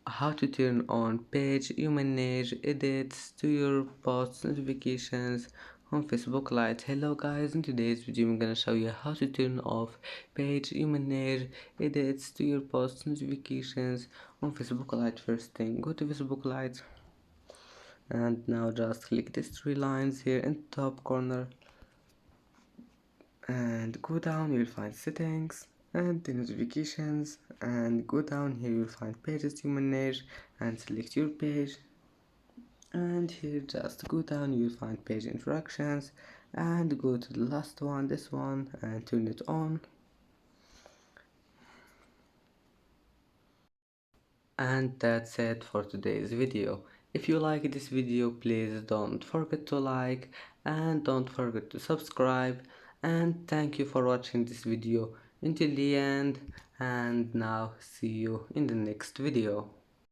how to turn on page you manage edits to your post notifications on Facebook Lite. Hello guys, in today's video I'm gonna show you how to turn off page you manage edits to your post notifications on Facebook Lite. First thing, go to Facebook Lite and now just click these three lines here in the top corner and go down. You'll find settings and the notifications, and go down here you'll find pages you manage and select your page, and here just go down you'll find page interactions and go to the last one, this one, and turn it on. And that's it for today's video. If you like this video, please don't forget to like and don't forget to subscribe, and thank you for watching this video until the end, and now see you in the next video.